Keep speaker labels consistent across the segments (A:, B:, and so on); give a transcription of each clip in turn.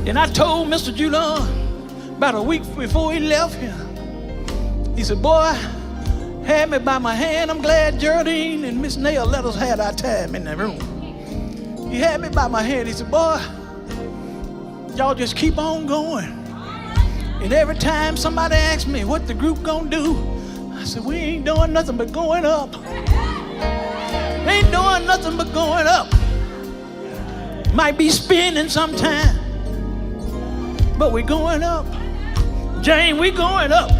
A: And I told Mr. Julon about a week before he left here. He said, boy, had me by my hand. I'm glad Geraldine and Miss Nail let us have our time in that room. He had me by my hand. He said, boy, y'all just keep on going. And every time somebody asks me what the group gonna do, I said, we ain't doing nothing but going up. Ain't doing nothing but going up. Might be spinning sometime, but we going up. Jane, we going up.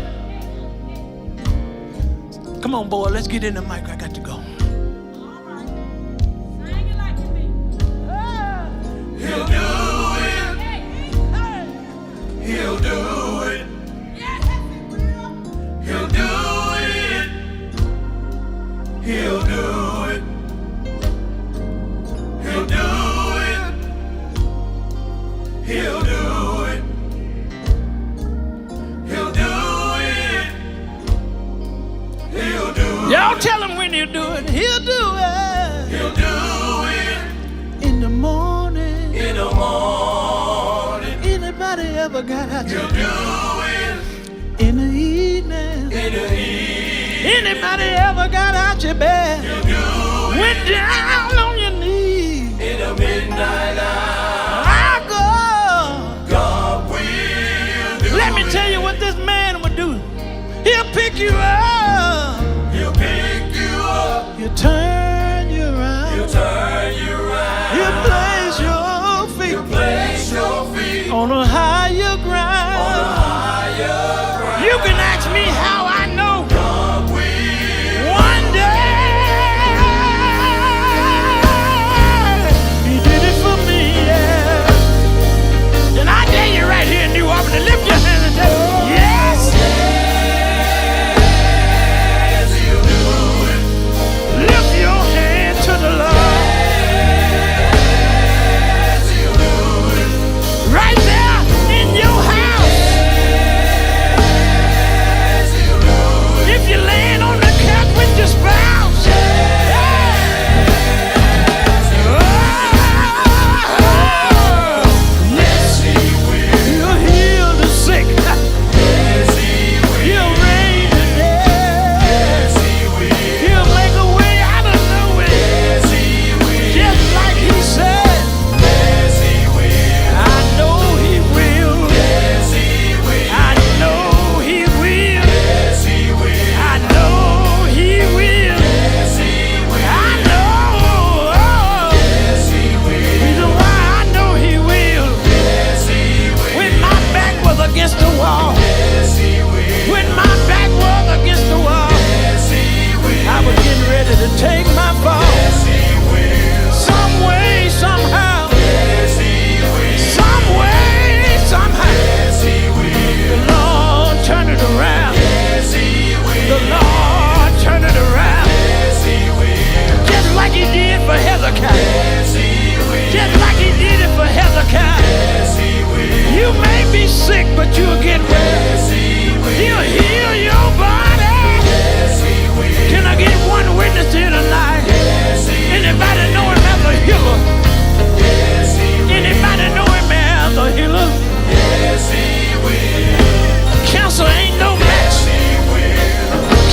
A: Come on, boy, let's get in the mic. I got to go.
B: He'll do it. He'll do it. He'll do it. He'll do it. He'll do it. He'll do it. He'll do it. He'll do it.
A: Y'all tell him when he'll do it. He'll do it.
B: He'll do it.
A: In the morning.
B: In the morning.
A: Anybody ever got out
B: He'll
A: to
B: do it.
A: in the evening?
B: In the evening.
A: Anybody ever got out your bed?
B: He'll do it.
A: Went down on your knees.
B: In the midnight hour.
A: I go.
B: God will do
A: Let me
B: it.
A: tell you what this man would do. He'll pick you up.
B: He'll pick you up.
A: He'll turn you around.
B: He'll turn you around.
A: He'll place your feet
B: He'll place your feet
A: on a higher ground.
B: on a higher ground.
A: You can ask me how I know.
B: God will.
A: One day he did it for me, yeah. And I dare you right here in New Orleans to lift your hand and say, yes.
B: Yes, he'll do it.
A: Lift your hand to the Lord.
B: Yes, he'll do it.
A: Right there in your house.
B: Yes, he'll do it.
A: If you're laying on the couch with your spouse.
B: Yes, he will.
A: He'll heal the sick.
B: Yes, he will.
A: He'll raise the dead.
B: Yes, he will.
A: He'll make a way out of no way.
B: Yes, he will.
A: Just like he said.
B: Yes, he will.
A: I know he will.
B: Yes, he will.
A: I know he will.
B: Yes, he will.
A: I know he will.
B: Yes, he will.
A: I know.
B: Yes, he will.
A: Reason why I know he will.
B: Yes, he will.
A: When my back was against the wall.
B: Yes, he will.
A: When my back was against the wall.
B: Yes, he will.
A: I was getting ready to take my fall.
B: Yes, he will.
A: Some way, somehow.
B: Yes, he will.
A: Some way, somehow.
B: Yes, he
A: The
B: will.
A: Lord turned it around.
B: Yes, he will.
A: The Lord turned it around.
B: Yes, he will.
A: Just like he did for Hezekiah.
B: Yes, he will.
A: Just like he did it for Hezekiah.
B: Yes, he will.
A: You may be sick, but you'll get well.
B: Yes, he will.
A: He'll heal your body.
B: Yes, he will.
A: Can I get one witness here tonight?
B: Yes, he will.
A: Anybody know him as a healer?
B: Yes, he will.
A: Anybody know him as a healer?
B: Yes, he will.
A: Cancer ain't no match.
B: Yes, he will.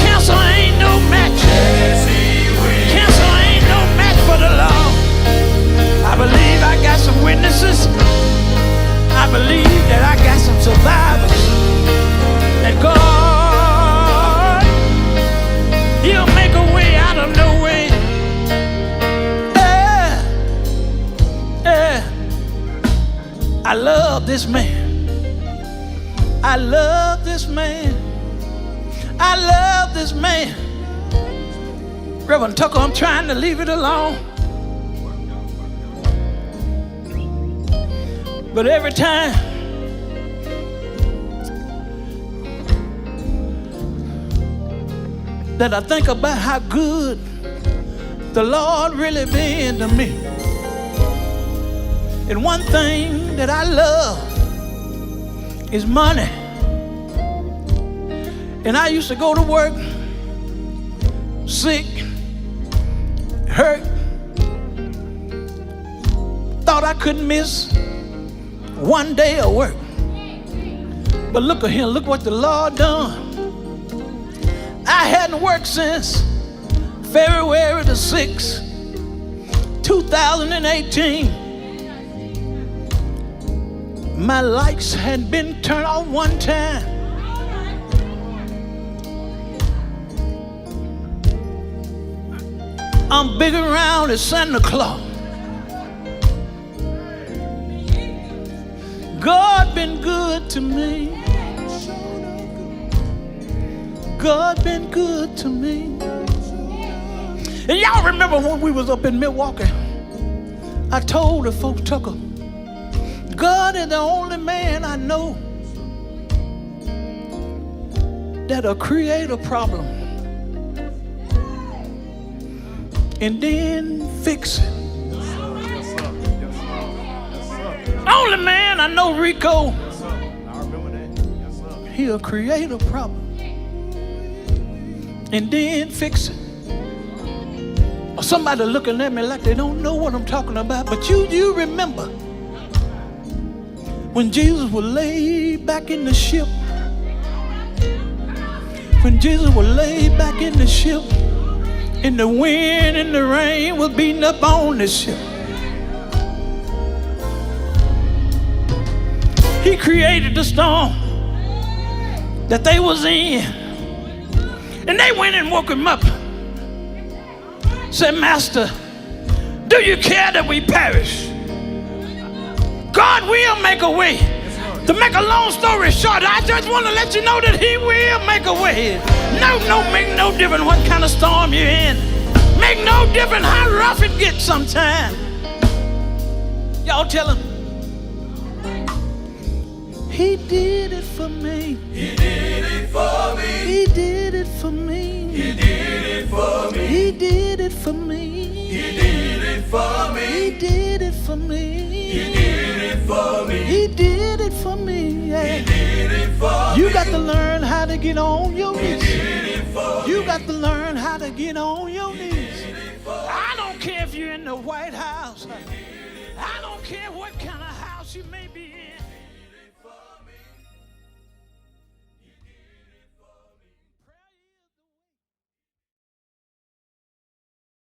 A: Cancer ain't no match.
B: Yes, he will.
A: Cancer ain't no match for the Lord. I believe I got some witnesses. I believe that I got some survivors. That God, he'll make a way out of no way. I love this man. I love this man. I love this man. Reverend Tucker, I'm trying to leave it alone. But every time that I think about how good the Lord really been to me, and one thing that I love is money. And I used to go to work sick, hurt, thought I couldn't miss one day of work. But look at here, look what the Lord done. I hadn't worked since February the 6th, 2018. My lights had been turned on one time. I'm big around as Santa Claus. God been good to me. God been good to me. And y'all remember when we was up in Milwaukee, I told the folks, Tucker, God is the only man I know that'll create a problem and then fix it. Only man I know, Rico.
C: Yes, sir. I remember that. Yes, sir.
A: He'll create a problem and then fix it. Or somebody looking at me like they don't know what I'm talking about, but you remember when Jesus was laid back in the ship. When Jesus was laid back in the ship, and the wind and the rain was beating up on the ship. He created the storm that they was in. And they went and woke him up. Said, Master, do you care that we perish? God will make a way. To make a long story short, I just want to let you know that he will make a way. Make no difference what kind of storm you're in. Make no difference how rough it gets sometimes. Y'all tell him. He did it for me.
B: He did it for me.
A: He did it for me.
B: He did it for me.
A: He did it for me.
B: He did it for me.
A: He did it for me.
B: He did it for me.
A: He did it for me. Yeah.
B: He did it for me.
A: You got to learn how to get on your
B: He
A: knees.
B: did it for me.
A: You got to learn how to get on your knees.
B: Did it for me.
A: I don't care if you're in the White House. I don't care what kind of house you may be in.